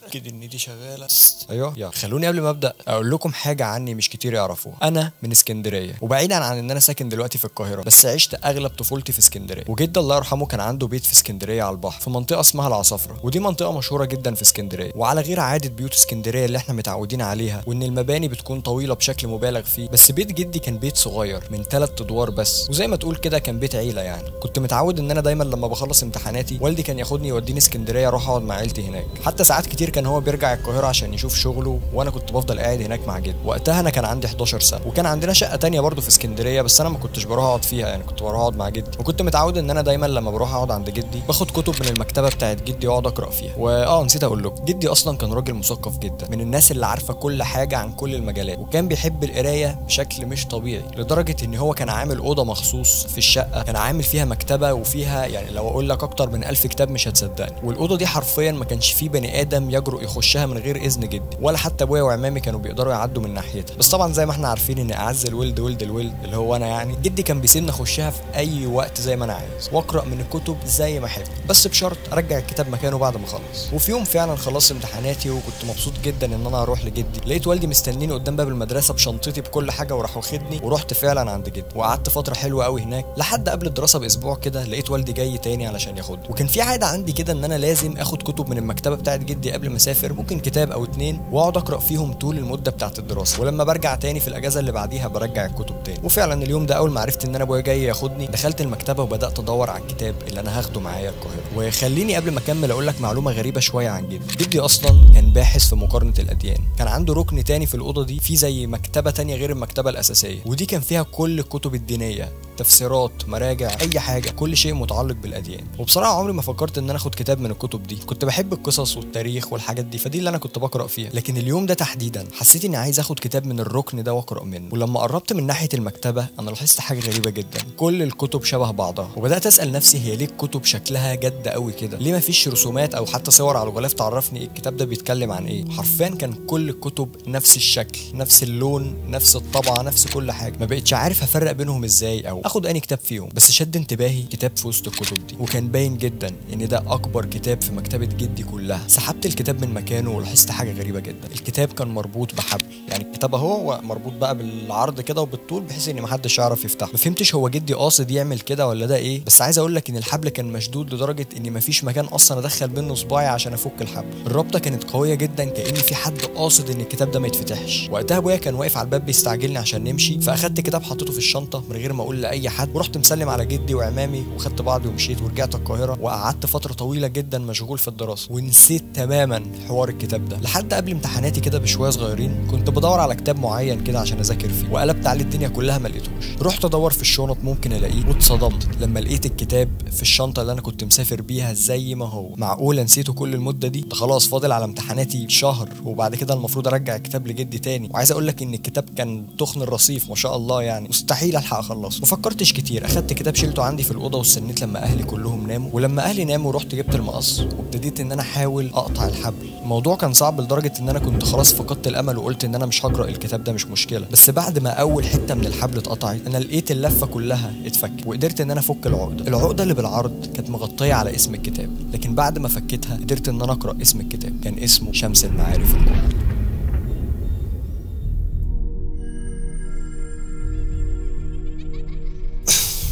اكيد ان دي شغاله. ايوه يلا خلوني قبل ما ابدا اقول لكم حاجه عني مش كتير يعرفوها. انا من اسكندريه، وبعيدا عن ان انا ساكن دلوقتي في القاهره، بس عشت اغلب طفولتي في اسكندريه. وجدي الله يرحمه كان عنده بيت في اسكندريه على البحر في منطقه اسمها العصافره، ودي منطقه مشهوره جدا في اسكندريه، وعلى غير عاده بيوت اسكندريه اللي احنا متعودين عليها، وان المباني بتكون طويله بشكل مبالغ فيه. بس بيت جدي كان بيت صغير من 3 ادوار بس، وزي ما تقول كده كان بيت عيله يعني. كنت متعود ان انا دايما لما بخلص امتحاناتي والدي كان ياخدني يوديني اسكندريه اروح اقعد مع عيلتي هناك. حتى ساعات كتير كان هو بيرجع القاهره عشان يشوف شغله، وانا كنت بفضل قاعد هناك مع جدي. وقتها انا كان عندي 11 سنه، وكان عندنا شقه تانية برضه في اسكندريه، بس انا ما كنتش بروح اقعد فيها يعني، كنت بروح اقعد مع جدي. وكنت متعود ان انا دايما لما بروح اقعد عند جدي باخد كتب من المكتبه بتاعت جدي واقعد اقرا فيها. نسيت اقول لكم، جدي اصلا كان راجل مثقف جدا، من الناس اللي عارفه كل حاجه عن كل المجالات، وكان بيحب القرايه بشكل مش طبيعي، لدرجه ان هو كان عامل اوضه مخصوص في الشقه، كان عامل فيها مكتبه وفيها يعني لو اقول لك اكتر من 1000 كتاب مش هتصدقني. والاوضه دي حرفيا ما كانش فيه بني ادم يجرؤ يخشها من غير اذن جدي، ولا حتى ابويا وعمامي كانوا بيقدروا يعدوا من ناحيتها. بس طبعا زي ما احنا عارفين ان اعز الولد ولد الولد اللي هو انا يعني، جدي كان بيسيبني اخشها في اي وقت زي ما انا عايز، واقرا من الكتب زي ما احب، بس بشرط ارجع الكتاب مكانه بعد ما اخلص. وفي يوم فعلا خلصت امتحاناتي وكنت مبسوط جدا ان انا اروح لجدي، لقيت والدي مستنيني قدام باب المدرسه بشنطتي بكل حاجه، وراح واخدني ورحت فعلا عند جدي، وقعدت فتره حلوه قوي هناك لحد قبل الدراسه باسبوع كده. لقيت والدي جاي تاني علشان ياخدني، وكان في عاده عندي كده ان انا لازم اخد كتب من المكتبه بتاعت جدي قبل ما اسافر، ممكن كتاب او 2، واقعد اقرا فيهم طول المده بتاعت الدراسه، ولما برجع تاني في الاجازه اللي بعديها برجع الكتب تاني. وفعلا اليوم ده اول ما عرفت ان انا ابويا جاي ياخدني، دخلت المكتبه وبدات ادور على الكتاب اللي انا هاخده معايا القاهره. وخليني قبل ما اكمل اقول لك معلومه غريبه شويه عن جدي. جدي اصلا كان باحث في مقارنه الاديان، كان عنده ركن تاني في الاوضه دي في زي مكتبه تانيه غير المكتبه الاساسيه، ودي كان فيها كل الكتب الدينيه، تفسيرات، مراجع، اي حاجه، كل شيء متعلق بالاديان. وبصراحه عمري ما فكرت ان انا اخد كتاب من الكتب دي، كنت بحب القصص والتاريخ والحاجات دي، فدي اللي انا كنت بقرا فيها. لكن اليوم ده تحديدا حسيت اني عايز اخد كتاب من الركن ده واقرا منه. ولما قربت من ناحيه المكتبه انا لاحظت حاجه غريبه جدا، كل الكتب شبه بعضها، وبدات اسال نفسي هي ليه الكتب شكلها جد قوي كده؟ ليه ما فيش رسومات او حتى صور على الغلاف تعرفني الكتاب ده بيتكلم عن ايه؟ حرفيا كان كل الكتب نفس الشكل، نفس اللون، نفس الطبعه، نفس كل حاجه. ما بقتش عارف افرق بينهم ازاي او اخد انهي كتاب فيهم. بس شد انتباهي كتاب في وسط الكتب دي، وكان باين جدا ان ده اكبر كتاب في مكتبه جدي كلها. سحبت الكتاب من مكانه ولاحظت حاجه غريبه جدا، الكتاب كان مربوط بحبل، يعني الكتاب اهو مربوط بقى بالعرض كده وبالطول بحيث ان محدش يعرف يفتحه. ما فهمتش هو جدي قاصد يعمل كده ولا ده ايه، بس عايز اقول لك ان الحبل كان مشدود لدرجه ان مفيش مكان اصلا ادخل منه صباعي عشان افك الحبل. الرابطه كانت قويه جدا، كأن في حد قاصد ان الكتاب ده ما يتفتحش. وقتها ابويا كان واقف على الباب بيستعجلني عشان نمشي، فاخدت كتاب حطيته في الشنطه من غير ما اقول لاي حد، ورحت مسلم على جدي وعمامي وخدت بعضي ومشيت، ورجعت القاهره وقعدت فتره طويله جدا مشغول في الدراسه، ونسيت تماما حوار الكتاب ده. لحد قبل امتحاناتي كده بشويه صغيرين كنت بدور على كتاب معين كده عشان اذاكر فيه، وقلبت عليه الدنيا كلها ما لقيتوش. رحت ادور في الشنط ممكن الاقيه، واتصدمت لما لقيت الكتاب في الشنطه اللي انا كنت مسافر بيها زي ما هو. معقوله نسيته كل المده دي؟ ده خلاص فاضل على امتحاناتي شهر، وبعد كده المفروض ارجع الكتاب لجدي تاني. وعايز اقول لك ان الكتاب كان تخن الرصيف ما شاء الله، يعني مستحيل الحق اخلصه. وفكرتش كتير، اخدت كتاب شيلته عندي في الاوضه واستنيت لما اهلي كلهم ناموا، ولما اهلي ناموا رحت جبت المقص وابتديت ان انا احاول اقطع الحبل. الموضوع كان صعب لدرجه ان انا كنت خلاص فقدت الامل وقلت ان انا مش هقرا الكتاب ده، مش مشكله. بس بعد ما اول حته من الحبل اتقطعت انا لقيت اللفه كلها اتفك، وقدرت ان انا افك العقده اللي بالعرض كانت مغطيه على اسم الكتاب، لكن بعد ما فكيتها قدرت ان انا اقرا اسم الكتاب، كان اسمه شمس المعارف الكبرى.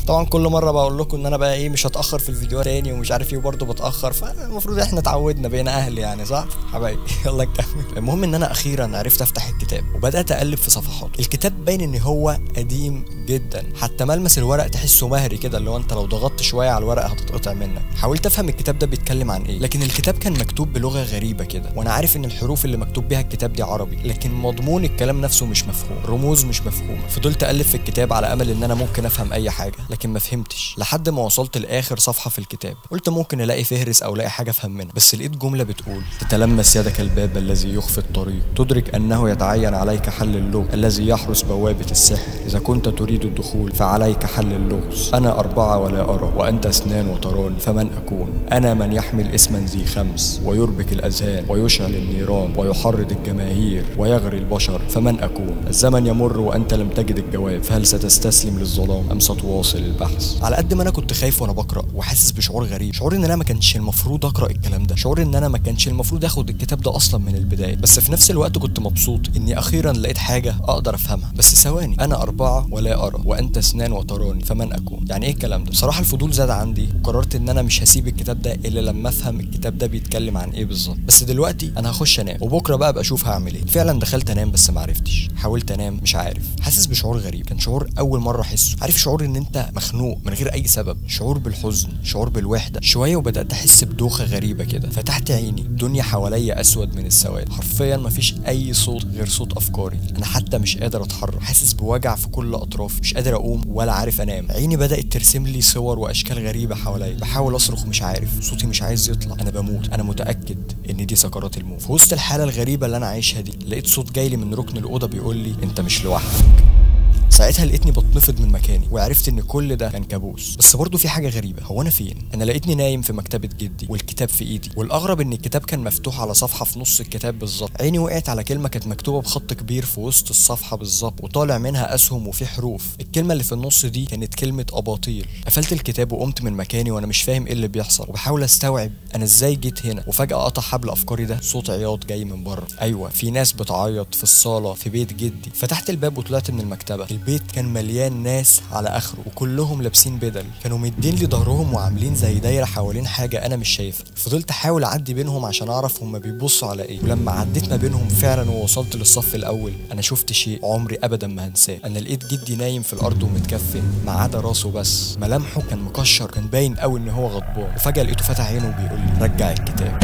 طبعا كل مره بقول لكم ان انا بقى ايه مش هتاخر في الفيديو تاني ومش عارف ايه، وبرضه بتاخر، فالمفروض احنا اتعودنا بقينا اهل يعني، صح حبايبي؟ يلا نكمل. المهم ان انا اخيرا عرفت افتح الكتاب وبدات اقلب في صفحاته. الكتاب باين ان هو قديم جدا، حتى ملمس الورق تحسه مهري كده، اللي هو انت لو ضغطت شويه على الورق هتتقطع منك. حاولت افهم الكتاب ده بيتكلم عن ايه، لكن الكتاب كان مكتوب بلغه غريبه كده، وانا عارف ان الحروف اللي مكتوب بيها الكتاب دي عربي، لكن مضمون الكلام نفسه مش مفهوم، رموز مش مفهومه. فضلت اقلب في الكتاب على امل ان انا ممكن افهم اي حاجه، لكن ما فهمتش لحد ما وصلت لاخر صفحه في الكتاب. قلت ممكن الاقي فهرس او الاقي حاجه افهم منها، بس لقيت جمله بتقول: تتلمس يدك الباب الذي يخفي الطريق، تدرك انه يتعين عليك حل اللغز الذي يحرس بوابه السحر، اذا كنت تريد الدخول فعليك حل اللغز. انا 4 ولا ارى وانت 2 وتراني، فمن اكون؟ انا من يحمل اسما ذي 5 ويربك الاذهان ويشعل النيران ويحرض الجماهير ويغري البشر، فمن اكون؟ الزمن يمر وانت لم تجد الجواب، فهل ستستسلم للظلام ام ستواصل للبحث. على قد ما انا كنت خايف وانا بقرا وحاسس بشعور غريب، شعور ان انا ما كانش المفروض اقرا الكلام ده، شعور ان انا ما كانش المفروض اخد الكتاب ده اصلا من البدايه، بس في نفس الوقت كنت مبسوط اني اخيرا لقيت حاجه اقدر افهمها. بس ثواني، انا 4 ولا ارى وانت 2 وتراني فمن اكون؟ يعني ايه الكلام ده؟ بصراحه الفضول زاد عندي وقررت ان انا مش هسيب الكتاب ده الا لما افهم الكتاب ده بيتكلم عن ايه بالظبط. بس دلوقتي انا هخش انام وبكره بقى ابقى اشوف هعمل ايه. فعلا دخلت انام بس ما عرفتش، حاولت انام مش عارف، حاسس بشعور غريب، كان شعور اول مره احسه. عارف شعور ان انت مخنوق من غير اي سبب، شعور بالحزن، شعور بالوحده شويه، وبدات احس بدوخه غريبه كده. فتحت عيني، الدنيا حواليا اسود من السواد، حرفيا مفيش اي صوت غير صوت افكاري. انا حتى مش قادر اتحرك، حاسس بوجع في كل اطرافي، مش قادر اقوم ولا عارف انام. عيني بدات ترسم لي صور واشكال غريبه حواليا، بحاول اصرخ مش عارف، صوتي مش عايز يطلع، انا بموت، انا متاكد ان دي سكرات الموت. في وسط الحاله الغريبه اللي انا عايشها دي، لقيت صوت جاي لي من ركن الاوضه بيقول لي انت مش لوحدك. ساعتها لقيتني بتنفض من مكاني وعرفت ان كل ده كان كابوس. بس برضه في حاجه غريبه، هو انا فين؟ انا لقيتني نايم في مكتبه جدي والكتاب في ايدي، والاغرب ان الكتاب كان مفتوح على صفحه في نص الكتاب بالظبط. عيني وقعت على كلمه كانت مكتوبه بخط كبير في وسط الصفحه بالظبط، وطالع منها اسهم وفي حروف. الكلمه اللي في النص دي كانت كلمه اباطيل. قفلت الكتاب وقمت من مكاني وانا مش فاهم ايه اللي بيحصل، وبحاول استوعب انا ازاي جيت هنا. وفجاه قطع حبل افكاري ده صوت عياط جاي من بره. ايوه، في ناس بتعيط في الصاله في بيت جدي. فتحت الباب وطلعت من المكتبه. البيت كان مليان ناس على اخره، وكلهم لابسين بدل، كانوا مدين لي ظهرهم وعاملين زي دايره حوالين حاجه انا مش شايفها. فضلت احاول اعدي بينهم عشان اعرف هم بيبصوا على ايه، ولما عديت ما بينهم فعلا ووصلت للصف الاول، انا شفت شيء عمري ابدا ما هنساه. انا لقيت جدي نايم في الارض ومتكفن ما عدا راسه بس، ملامحه كان مكشر، كان باين قوي ان هو غضبان. وفجاه لقيته فتح عينه وبيقول لي رجع الكتاب.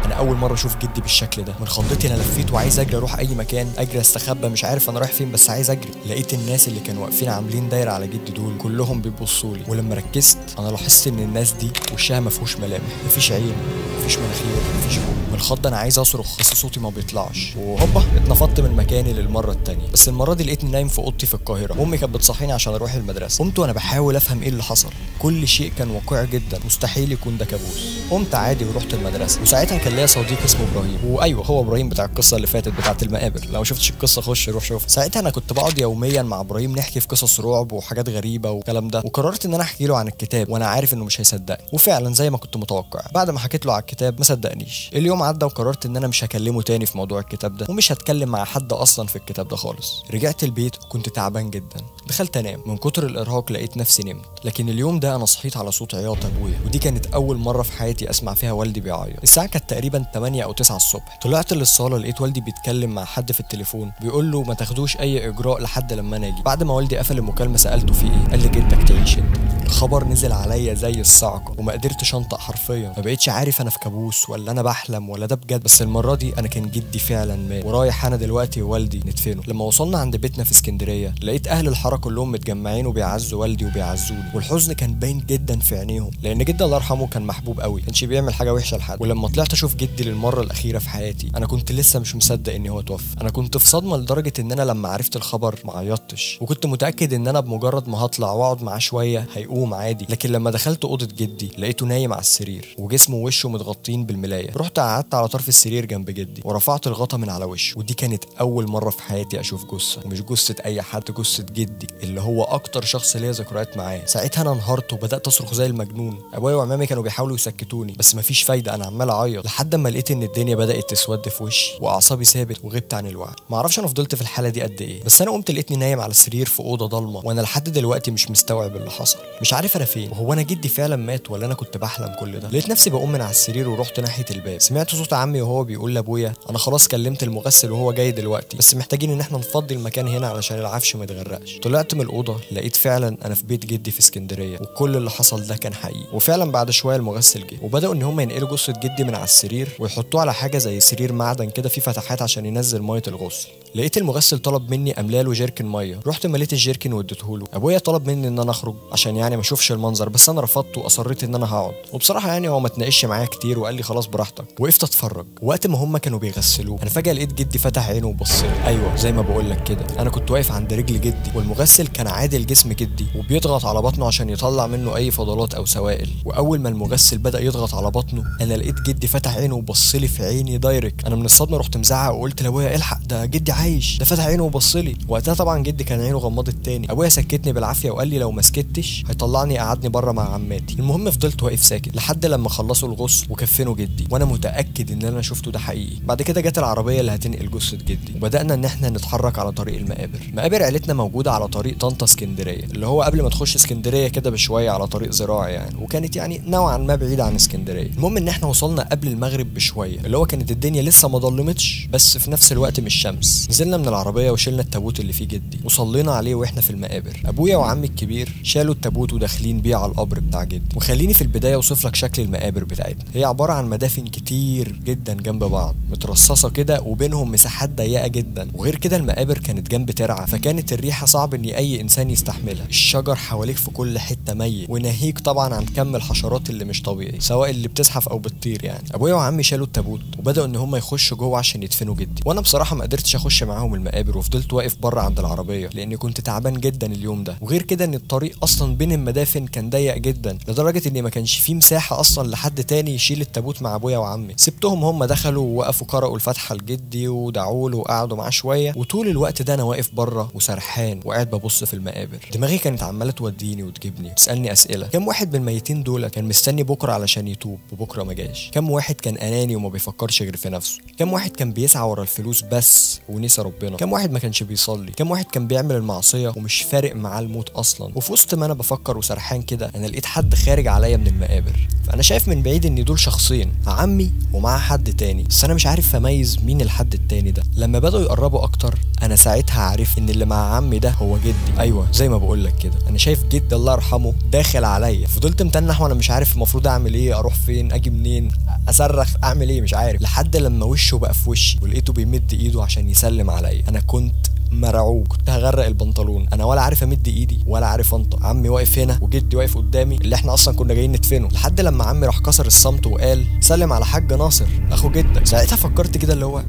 انا اول مره اشوف جدي بالشكل ده. من خضتي انا لفيت وعايز اجري اروح اي مكان، اجري استخبى، مش عارف انا رايح فين بس عايز اجري. لقيت الناس اللي كانوا واقفين عاملين دايره على جدي دول كلهم بيبصوا لي، ولما ركزت انا لاحظت ان الناس دي وشها ما فيهوش ملامح، مفيش عين، مفيش مناخير، مفيش بق. من الخضه انا عايز اصرخ بس صوتي ما بيطلعش، وهوبا اتنفضت من مكاني للمره الثانيه. بس المره دي لقيتني نايم في اوضتي في القاهره. امي كانت بتصحيني عشان اروح المدرسه. قمت وانا بحاول افهم ايه اللي حصل، كل شيء كان واقعي جدا، مستحيل يكون ده كابوس. قمت عادي ورحت المدرسه، وساعتها كان ليا صديق اسمه ابراهيم، وايوه هو ابراهيم بتاع القصه اللي فاتت بتاعت المقابر. لو شفتش القصه خش روح شوف. ساعتها انا كنت بقعد يوميا مع ابراهيم نحكي في قصص رعب وحاجات غريبه والكلام ده، وقررت ان انا احكي له عن الكتاب وانا عارف انه مش هيصدقني. وفعلا زي ما كنت متوقع، بعد ما حكيت له على الكتاب ما صدقنيش. اليوم عدى وقررت ان انا مش هكلمه تاني في موضوع الكتاب ده، ومش هتكلم مع حد اصلا في الكتاب ده خالص. رجعت البيت كنت تعبان جدا، دخلت انام. من كتر الارهاق لقيت نفسي نمت، لكن اليوم ده انا صحيت على صوت عياط ابويا، ودي كانت اول مره في حياتي اسمع فيها والدي بيعيط. الساعه كانت تقريبا 8 او 9 الصبح. طلعت للصاله لقيت والدي بيتكلم مع حد في التليفون، بيقول له ما تاخدوش اي اجراء لحد لما انا اجي. بعد ما والدي قفل المكالمه سالته في ايه، قال لي جدك تعيش انت. الخبر نزل عليا زي الصعقه وما قدرتش انطق حرفيا، ما بقتش عارف انا في كابوس ولا انا بحلم ولا ده بجد. بس المره دي انا كان جدي فعلا مات، ورايح انا دلوقتي ووالدي ندفنه. لما وصلنا عند بيتنا في اسكندريه لقيت اهل الحاره كلهم متجمعين وبيعزوا والدي وبيعزوني، والحزن كان باين جدا في عينيهم، لان جدي الله يرحمه كان محبوب قوي، كانش بيعمل حاجه وحشه لحد. ولما طلعت اشوف جدي للمره الاخيره في حياتي انا كنت لسه مش مصدق ان هو توفى. انا كنت في صدمه لدرجه ان انا لما عرفت الخبر ما عيطتش، وكنت متاكد ان انا بمجرد ما هطلع واقعد معاه شويه هيقوم عادي. لكن لما دخلت اوضه جدي لقيته نايم على السرير وجسمه ووشه متغطين بالملايه. رحت قعدت على طرف السرير جنب جدي ورفعت الغطا من على وشه، ودي كانت اول مره في حياتي اشوف جثه، ومش جثه اي حد، جثه جدي اللي هو اكتر شخص ليا ذكريات معاه. ساعتها انا انهارت وبدات اصرخ زي المجنون. ابويا وعمامي كانوا بيحاولوا يسكتوني بس مفيش فايده، انا عمال اعيط لحد ما لقيت ان الدنيا بدات تسود في وشي واعصابي ثابت وغبت عن الوعي. ما اعرفش انا فضلت في الحاله دي قد ايه، بس انا قمت لقيتني نايم على السرير في اوضه ضلمه، وانا لحد دلوقتي مش مستوعب اللي حصل، مش عارف انا فين، وهو انا جدي فعلا مات ولا انا كنت بحلم كل ده. لقيت نفسي بقوم من على السرير ورحت ناحيه الباب. سمعت صوت عمي وهو بيقول لابويا انا خلاص كلمت المغسل وهو جاي دلوقتي، بس محتاجين ان احنا نفضي المكان هنا علشان العفش ما يتغرقش. طلعت من الاوضه لقيت فعلا انا في بيت جدي في اسكندريه، وكل اللي حصل ده كان حقيقي. وفعلا بعد شويه المغسل جه وبداوا ان هم ينقلوا جثه جدي من على السرير ويحطوه على حاجه زي سرير معدن كده فيه فتحات عشان ينزل ميه الغسل. لقيت المغسل طلب مني املاه له جيركن ميه، رحت مليت الجيركن واديته له. ابويا طلب مني ان انا اخرج عشان يعني ما اشوفش المنظر، بس انا رفضت واصريت ان انا هقعد. وبصراحه يعني هو ما اتناقش معايا كتير وقال لي خلاص براحتك. وقفت اتفرج. وقت ما هم كانوا بيغسلوه انا فجاه لقيت جدي فتح عينه وبص لي. ايوه زي ما بقول لك كده، انا كنت واقف عند رجل جدي والمغسل كان عادل جسم جدي وبيضغط على بطنه عشان يطلع منه اي فضلات او سوائل. واول ما المغسل بدا يضغط على بطنه انا لقيت جدي فتح عينه وبص لي في عيني دايركت. انا من الصدمه رحت مزعق وقلت لابويا الحق ده جدي عايش، ده فتح عينه وبص لي. وقتها طبعا جدي كان عينه غمضت تاني. ابويا سكتني بالعافيه وقال لي لو ما سكتش هيطلعني قعدني بره مع عماتي. المهم فضلت واقف ساكت لحد لما خلصوا الغسل وكفنوا جدي، وانا متاكد ان انا شفته ده حقيقي. بعد كده جت العربيه اللي هتنقل جثه جدي وبدانا ان احنا نتحرك على طريق المقابر. مقابر عيلتنا موجوده على طريق طنطا اسكندريه، اللي هو قبل ما تخش اسكندريه كده بشويه على طريق زراعي يعني، وكانت يعني نوعا ما بعيده عن اسكندريه. المهم ان احنا وصلنا قبل المغرب بشويه، اللي هو كانت الدنيا لسه ما ضلمتش بس في نفس الوقت مش شمس. نزلنا من العربيه وشلنا التابوت اللي فيه جدي وصلينا عليه واحنا في المقابر. ابويا وعمي الكبير شالوا التابوت وداخلين بيه على القبر بتاع جدي. وخليني في البدايه اوصف لك شكل المقابر بتاعتنا. هي عباره عن مدافن كتير جدا جنب بعض مترصصه كده وبينهم مساحات ضيقه جدا، وغير كده المقابر كانت جنب ترعه فكانت الريحه صعب ان اي انسان يستحملها. الشجر حواليك في كل حته ميت، وناهيك طبعا عن كم الحشرات اللي مش طبيعي سواء اللي بتزحف او بتطير يعني. ابويا وعمي شالوا التابوت وبداوا ان هم يخشوا جوه عشان يدفنوا جدي، وانا بصراحه ما قدرتش اخش معاهم المقابر وفضلت واقف بره عند العربيه لاني كنت تعبان جدا اليوم ده. وغير كده ان الطريق اصلا بين المدافن كان ضيق جدا لدرجه ان ما كانش فيه مساحه اصلا لحد تاني يشيل التابوت مع ابويا وعمي. سبتهم هم دخلوا ووقفوا قرأوا الفاتحه لجدي ودعوا له وقعدوا معاه شويه، وطول الوقت ده انا واقف بره وسرحان وقاعد ببص في المقابر. دماغي كانت عماله توديني وتجيبني تسالني اسئله. كم واحد من الميتين دول كان مستني بكره علشان يتوب وبكره ما جاش؟ كم واحد كان اناني وما بيفكرش غير في نفسه؟ كم واحد كان بيسعى ورا الفلوس بس ونسى ربنا؟ كم واحد ما كانش بيصلي؟ كم واحد كان بيعمل المعصيه ومش فارق معاه الموت اصلا؟ وفي وسط ما انا بفكر وسرحان كده انا لقيت حد خارج عليا من المقابر. فانا شايف من بعيد ان دول شخصين، عمي ومعاه حد تاني، بس انا مش عارف اميز مين الحد التاني ده. لما بدأوا يقربوا اكتر انا ساعتها عارف ان اللي مع عمي ده هو جدي. ايوه زي ما بقول لك كده، انا شايف جدي الله يرحمه داخل عليا. فضلت متنح وانا مش عارف المفروض اعمل ايه، اروح فين، اجي منين، اصرخ، اعمل ايه، مش عارف. لحد لما وشه بقى في وشي ولقيته بيمد ايده عشان يسلم عليا. انا كنت مرعوب، كنت هغرق البنطلون. انا ولا عارف امد ايدي ولا عارف انطق. عمي واقف هنا وجدي واقف قدامي اللي احنا اصلا كنا جايين ندفنه. لحد لما عمي راح كسر الصمت وقال سلم على حاج ناصر اخو جدك. ساعتها فكرت كده اللي هو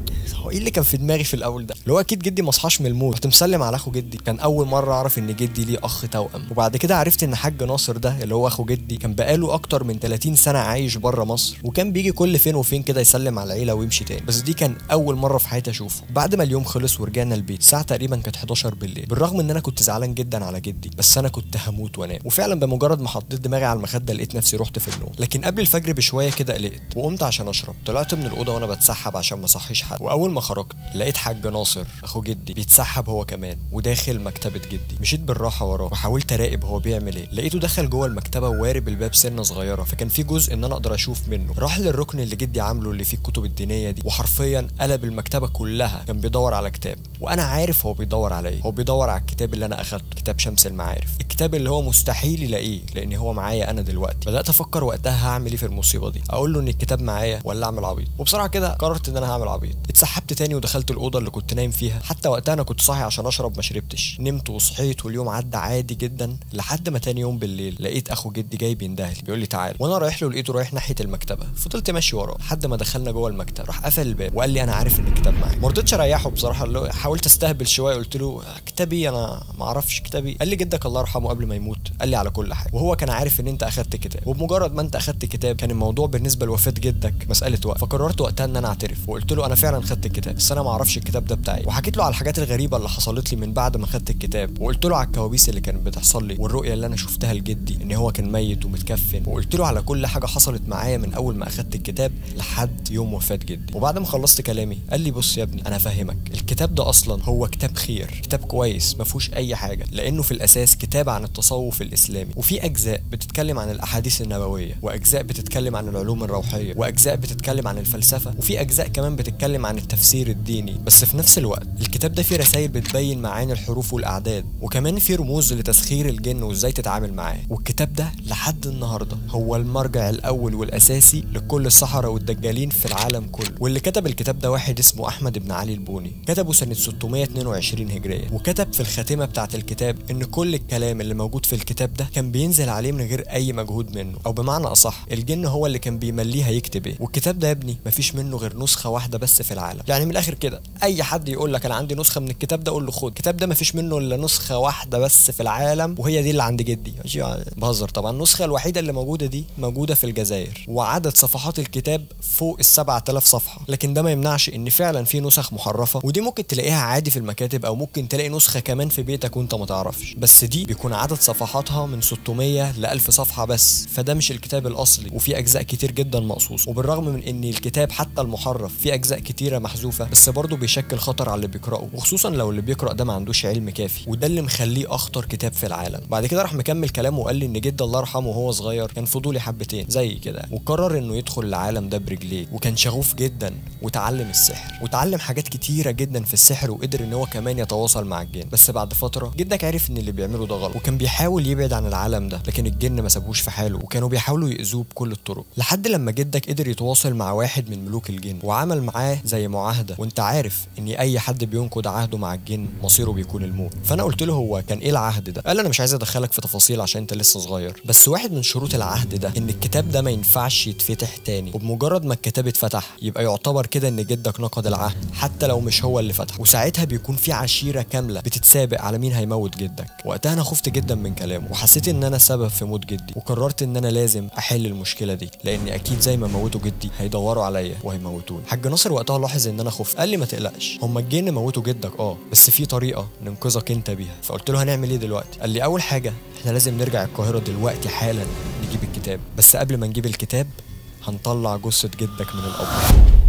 ايه اللي كان في دماغي في الاول ده، اللي هو اكيد جدي ما صحاش من الموت. كنت مسلم على اخو جدي. كان اول مره اعرف ان جدي ليه اخ توأم. وبعد كده عرفت ان حاج ناصر ده اللي هو اخو جدي كان بقاله اكتر من 30 سنه عايش بره مصر، وكان بيجي كل فين وفين كده يسلم على العيله ويمشي تاني. بس دي كان اول مره في حياتي اشوفه. بعد ما اليوم خلص ورجعنا البيت الساعه تقريبا كانت 11 بالليل، بالرغم ان انا كنت زعلان جدا على جدي بس انا كنت هموت وانام. وفعلا بمجرد ما حطيت دماغي على المخده لقيت نفسي رحت في النوم. لكن قبل الفجر بشويه كده قلقت وقمت عشان اشرب. طلعت من الاوضه وانا بتسحب عشان ما اصحيش حد. واول ما خرجت لقيت حاج ناصر اخو جدي بيتسحب هو كمان وداخل مكتبه جدي. مشيت بالراحه وراه وحاولت اراقب هو بيعمل ايه. لقيته دخل جوه المكتبه ووارب الباب سنه صغيره، فكان في جزء ان انا اقدر اشوف منه. راح للركن اللي جدي عامله اللي فيه الكتب الدينيه دي، وحرفيا قلب المكتبه كلها. كان بيدور على كتاب وانا عارف هو بيدور على ايه. هو بيدور على الكتاب اللي انا اخدته، كتاب شمس المعارف، الكتاب اللي هو مستحيل يلاقيه لان هو معايا انا دلوقتي. بدات افكر وقتها هعمل ايه في المصيبه دي، اقول له ان الكتاب معايا ولا اعمل عبيط. وبصراحه كده قررت ان انا هعمل عبيط. اتسحبت تاني ودخلت الاوضه اللي كنت نايم فيها. حتى وقتها انا كنت صاحي عشان اشرب ما شربتش. نمت وصحيت واليوم عدى عادي جدا لحد ما تاني يوم بالليل لقيت اخو جدي جاي بيندهلي بيقول لي تعال. وانا رايح له لقيته رايح ناحيه المكتبه. فضلت ماشي وراه لحد ما دخلنا جوه المكتب. راح قفل الباب وقال لي انا عارف ان الكتاب معايا. ما رضيتش اريحه بصراحه، اللي حاولت استهبل شويه. قلت له كتابي انا ما اعرفش كتابي. قال لي جدك الله يرحمه قبل ما يموت قال لي على كل حاجه، وهو كان عارف ان انت اخدت كتاب، وبمجرد ما انت اخدت كتاب كان الموضوع بالنسبه لوفاه جدك مساله وقت. فقررت وقتها ان انا اعترف وقلت له انا فعلا خدت الكتاب بس انا ما اعرفش الكتاب ده بتاعي. وحكيت له على الحاجات الغريبه اللي حصلت لي من بعد ما خدت الكتاب، وقلت له على الكوابيس اللي كانت بتحصل لي والرؤيه اللي انا شفتها لجدي ان هو كان ميت ومتكفن. وقلت له على كل حاجه حصلت معايا من اول ما اخدت الكتاب لحد يوم وفاه جدي. وبعد ما خلصت كلامي قال لي بص يا ابني انا فاهمك، الكتاب ده اصلا هو كتاب خير، كتاب كويس ما فيهوش اي حاجه، لانه في الاساس كتاب عن التصوف الاسلامي، وفي اجزاء بتتكلم عن الاحاديث النبويه، واجزاء بتتكلم عن العلوم الروحيه، واجزاء بتتكلم عن الفلسفه، وفي اجزاء كمان بتتكلم عن التفسير التفسير الديني، بس في نفس الوقت الكتاب ده فيه رسائل بتبين معاني الحروف والاعداد، وكمان فيه رموز لتسخير الجن وازاي تتعامل معاه. والكتاب ده لحد النهارده هو المرجع الاول والاساسي لكل السحرة والدجالين في العالم كله. واللي كتب الكتاب ده واحد اسمه احمد بن علي البوني، كتبه سنة 622 هجرية، وكتب في الخاتمة بتاعة الكتاب ان كل الكلام اللي موجود في الكتاب ده كان بينزل عليه من غير اي مجهود منه، او بمعنى اصح الجن هو اللي كان بيمليه هيكتب ايه. والكتاب ده يا ابني مفيش منه غير نسخة واحدة بس في العالم. يعني من الاخر كده اي حد يقول لك انا عندي نسخة من الكتاب ده قول له خد، الكتاب ده مفيش منه الا نسخة واحدة بس في العالم، وهي دي اللي عند جدي. بهزر طبعا. النسخة الوحيدة اللي موجودة دي موجودة في الجزائر، وعدد صفحات الكتاب فوق ال7000 صفحة. لكن ده ما يمنعش ان فعلا في نسخ محرفة، ودي ممكن تلاقيها عادي في المكاتب، او ممكن تلاقي نسخة كمان في بيتك وانت ما تعرفش، بس دي بيكون عدد صفحاتها من 600 ل 1000 صفحة بس، فده مش الكتاب الاصلي، وفي اجزاء كتير جدا مقصوص. وبالرغم من ان الكتاب حتى المحرف فيه اجزاء كتيرة محذوفة، بس برضه بيشكل خطر على اللي بيقرأه، وخصوصا لو اللي بيقرأ ده ما عندوش علم كافي، وده اللي مخليه اخطر كتاب في العالم. بعد كده راح مكمل كلامه وقال لي ان جدي الله يرحمه وهو صغير كان فضولي حبتين زي كده، وقرر انه يدخل العالم ده برجليه، وكان شغوف جدا وتعلم السحر، وتعلم حاجات كتيرة جدا في السحر، وقدر ان هو كمان يتواصل مع الجن. بس بعد فترة جدك عرف ان اللي بيعمله ده غلط، وكان بيحاول يبعد عن العالم ده، لكن الجن ما سابوش في حاله، وكانوا بيحاولوا يأذوه بكل الطرق، لحد لما جدك قدر يتواصل مع واحد من ملوك الجن وعمل معاه زي معاهدة. وانت عارف ان اي حد بينقض عهده مع الجن مصيره بيكون الموت. فانا قلت له هو كان ايه العهد ده؟ قال انا مش عايز ادخلك في تفاصيل عشان انت لسه صغير، بس واحد من شروط العهد ده ان الكتاب ده ما ينفعش يتفتح تاني، وبمجرد ما الكتاب اتفتح يبقى يعتبر كده ان جدك نقض العهد حتى لو مش هو اللي فتحه، وساعتها بيكون في عشيرة كاملة بتتسابق على مين هيموت جدك. وقتها انا خفت جدا من كلامه، وحسيت ان انا سبب في موت جدي، وقررت ان انا لازم احل المشكلة دي، لان اكيد زي ما موتوا جدي هيدوروا عليا وهيموتوني. حاج ناصر وقتها لاحظ ان انا خفت، قال لي ما تقلقش، هم الجن موتوا جدك بس في طريقة ننقذك انت بيها. فقلت له هنعمل ايه دلوقتي؟ قال لي اول حاجة احنا لازم نرجع القاهرة دلوقتي حالا نجيب الكتاب، بس قبل ما نجيب الكتاب هنطلع جثة جدك من القبر.